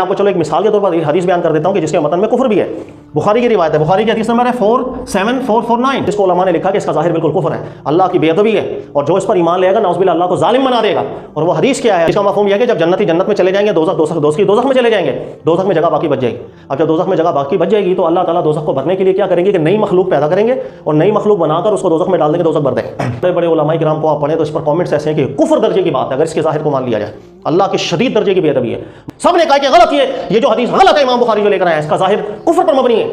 میں آپ کو چلو ایک مثال کے طور پر حدیث بیان کر دیتا ہوں کہ جس کے متن میں کفر بھی ہے. بخاری کی روایت ہے, بخاری کی حدیث نمبر ہے 47449, جس کو علماء نے لکھا کہ اس کا ظاہر بالکل کفر ہے, اللہ کی بے ادبی ہے, اور جو اس پر ایمان لے گا نعوذ باللہ اللہ کو ظالم بنا دے گا. اور وہ حدیث کیا ہے, اس کا مفہوم یہ ہے کہ جب جنتی جنت میں چلے جائیں گے, دوزخ میں چلے جائیں گے, دوزخ میں جگہ باقی بچ جائے گی. اب جب دوزخ میں جگہ باقی بچ جائے گی تو اللہ تعالیٰ دوزخ کو بھرنے کے لیے کیا کریں گے کہ نئی مخلوق پیدا کریں گے اور نئی مخلوق بنا کر اس کو دوزخ میں ڈال دیں گے, دوزخ بھر دیں گے. بڑے بڑے علماء کرام کو آپ پڑھیں تو اس پر کامنٹس ایسے ہیں کہ کفر درجے کی بات ہے اگر اس کے ظاہر کو مان لیا جائے. اللہ کی شدید درجے کی بے ادبی ہے. سب نے کہا کہ غلط یہ جو حدیث غلط ہے, امام بخاری جو لے کر آیا ہے اس کا ظاہر کفر پر مبنی ہے.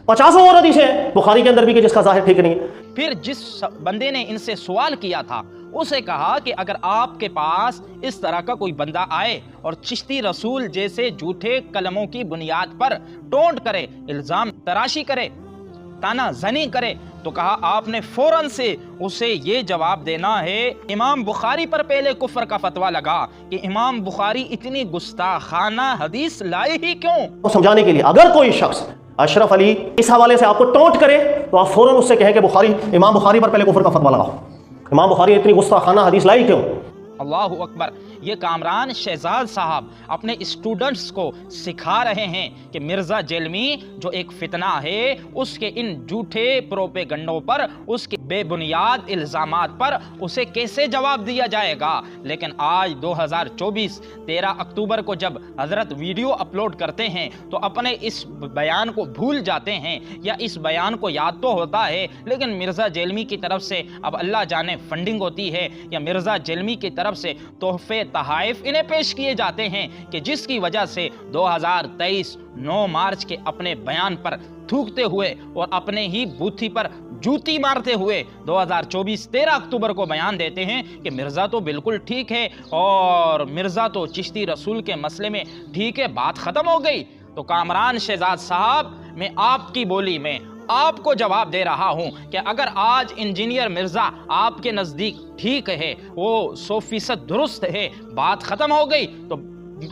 50 اور حدیثیں ہیں بخاری کے اندر بھی کہ جس کا ظاہر ٹھیک نہیں ہے. پھر جس بندے نے ان سے سوال کیا تھا اسے کہا کہ اگر آپ کے پاس اس طرح کا کوئی بندہ آئے اور چشتی رسول جیسے جھوٹے کلموں کی بنیاد پر ٹونٹ کرے, الزام تراشی کرے, تانا زنی کرے, تو کہا آپ نے فوراً سے اسے یہ جواب دینا ہے. امام بخاری پر پہلے کفر کا فتویٰ لگا کہ امام بخاری اتنی گستاخانہ حدیث لائے ہی کیوں؟ سمجھانے کے لیے اگر کوئی شخص اشرف علی اس حوالے سے آپ کو ٹونٹ کرے تو آپ فوراً اس سے کہیں کہ امام بخاری پر پہلے کفر کا فتویٰ لگاؤ, امام بخاری اتنی گستاخانہ حدیث لائی کیوں؟ اللہ اکبر. یہ کامران شہزاد صاحب اپنے اسٹوڈنٹس کو سکھا رہے ہیں کہ مرزا جیلمی جو ایک فتنہ ہے, اس کے ان جھوٹے پروپیگنڈوں پر, اس کے بے بنیاد الزامات پر اسے کیسے جواب دیا جائے گا. لیکن آج 2024 13 اکتوبر کو جب حضرت ویڈیو اپلوڈ کرتے ہیں تو اپنے اس بیان کو بھول جاتے ہیں, یا اس بیان کو یاد تو ہوتا ہے لیکن مرزا جیلمی کی طرف سے اب اللہ جانے فنڈنگ ہوتی ہے یا مرزا جیلمی کی طرف سے تحفے تحائف انہیں پیش کیے جاتے ہیں کہ جس کی وجہ سے 2023 9 مارچ کے اپنے بیان پر تھوکتے ہوئے اور اپنے ہی بوتھی پر جوتی مارتے ہوئے 2024 13 اکتوبر کو بیان دیتے ہیں کہ مرزا تو بالکل ٹھیک ہے اور مرزا تو چشتی رسول کے مسئلے میں ٹھیک ہے, بات ختم ہو گئی. تو کامران شہزاد صاحب, میں آپ کی بولی میں آپ کو جواب دے رہا ہوں کہ اگر آج انجینئر مرزا آپ کے نزدیک ٹھیک ہے, وہ 100% درست ہے, بات ختم ہو گئی, تو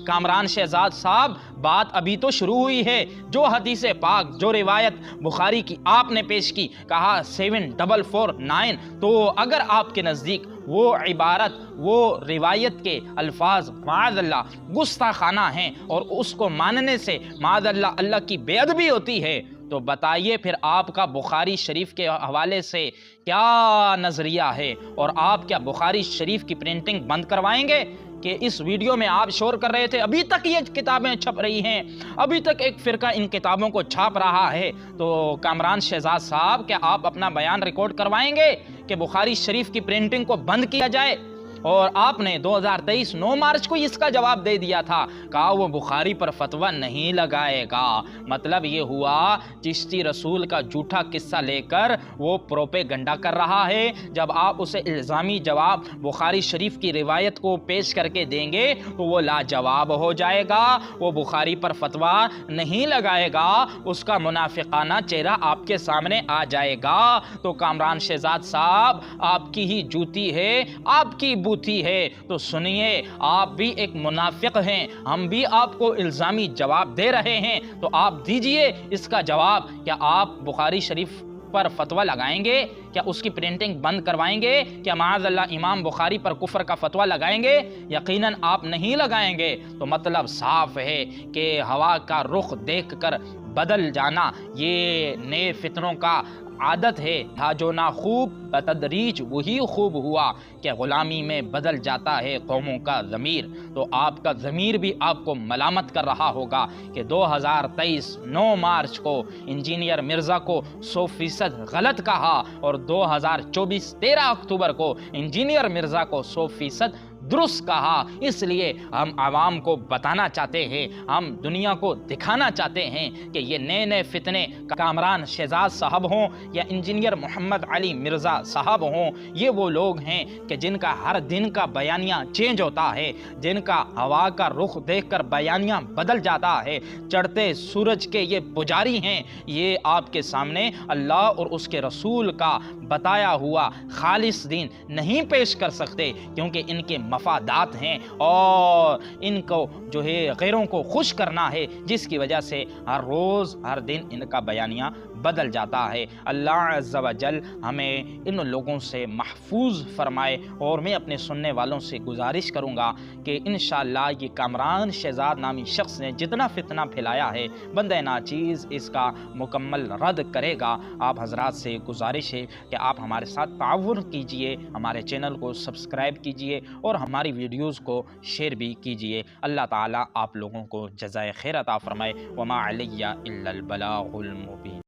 کامران شہزاد صاحب بات ابھی تو شروع ہوئی ہے. جو حدیث پاک, جو روایت بخاری کی آپ نے پیش کی, کہا 7449, تو اگر آپ کے نزدیک وہ عبارت, وہ روایت کے الفاظ معاذ اللہ گستاخانہ ہیں اور اس کو ماننے سے معاذ اللہ اللہ کی بے ادبی ہوتی ہے, تو بتائیے پھر آپ کا بخاری شریف کے حوالے سے کیا نظریہ ہے, اور آپ کیا بخاری شریف کی پرنٹنگ بند کروائیں گے؟ کہ اس ویڈیو میں آپ شور کر رہے تھے ابھی تک یہ کتابیں چھپ رہی ہیں, ابھی تک ایک فرقہ ان کتابوں کو چھاپ رہا ہے, تو کامران شہزاد صاحب کیا آپ اپنا بیان ریکارڈ کروائیں گے کہ بخاری شریف کی پرنٹنگ کو بند کیا جائے؟ اور آپ نے 2023 9 مارچ کو اس کا جواب دے دیا تھا, کہا وہ بخاری پر فتویٰ نہیں لگائے گا. مطلب یہ ہوا چشتی رسول کا جھوٹا قصہ لے کر وہ پروپیگنڈا کر رہا ہے. جب آپ اسے الزامی جواب بخاری شریف کی روایت کو پیش کر کے دیں گے تو وہ لاجواب ہو جائے گا, وہ بخاری پر فتویٰ نہیں لگائے گا, اس کا منافقانہ چہرہ آپ کے سامنے آ جائے گا. تو کامران شہزاد صاحب, آپ کی ہی جوتی ہے, آپ کی بوتھی ہے, تو سنیے آپ بھی ایک منافق ہیں, ہم بھی آپ کو الزامی جواب دے رہے ہیں, تو آپ دیجئے اس کا جواب. کیا آپ بخاری شریف پر فتویٰ لگائیں گے؟ کیا اس کی پرنٹنگ بند کروائیں گے؟ کیا معاذ اللہ امام بخاری پر کفر کا فتویٰ لگائیں گے؟ یقیناً آپ نہیں لگائیں گے. تو مطلب صاف ہے کہ ہوا کا رخ دیکھ کر بدل جانا یہ نئے فتنوں کا عادت ہے. تھا جو نہ خوب بتدریج وہی خوب ہوا, کہ غلامی میں بدل جاتا ہے قوموں کا ضمیر. تو آپ کا ضمیر بھی آپ کو ملامت کر رہا ہوگا کہ 2023 9 مارچ کو انجینئر مرزا کو 100% غلط کہا اور 2024 13 اکتوبر کو انجینئر مرزا کو 100% درست کہا. اس لیے ہم عوام کو بتانا چاہتے ہیں, ہم دنیا کو دکھانا چاہتے ہیں کہ یہ نئے نئے فتنے کامران شہزاد صاحب ہوں یا انجینئر محمد علی مرزا صاحب ہوں, یہ وہ لوگ ہیں کہ جن کا ہر دن کا بیانیہ چینج ہوتا ہے, جن کا ہوا کا رخ دیکھ کر بیانیہ بدل جاتا ہے. چڑھتے سورج کے یہ پجاری ہیں, یہ آپ کے سامنے اللہ اور اس کے رسول کا بتایا ہوا خالص دین نہیں پیش کر سکتے, کیونکہ ان کے مفادات ہیں اور ان کو جو ہے غیروں کو خوش کرنا ہے، جس کی وجہ سے ہر روز ہر دن ان کا بیانیہ بدل جاتا ہے۔ اللہ عز و جل ہمیں ان لوگوں سے محفوظ فرمائے، اور میں اپنے سننے والوں سے گزارش کروں گا کہ انشاءاللہ یہ کامران شہزاد نامی شخص نے جتنا فتنہ پھیلایا ہے، بندہ ناچیز اس کا مکمل رد کرے گا۔ آپ حضرات سے گزارش ہے کہ آپ ہمارے ساتھ تعاون کیجئے، ہمارے چینل کو سبسکرائب کیجئے اور ہماری ویڈیوز کو شیئر بھی کیجئے۔ اللہ تعالیٰ آپ لوگوں کو جزائے خیر عطا فرمائے۔ وما علیہ الا البلاغ المبین۔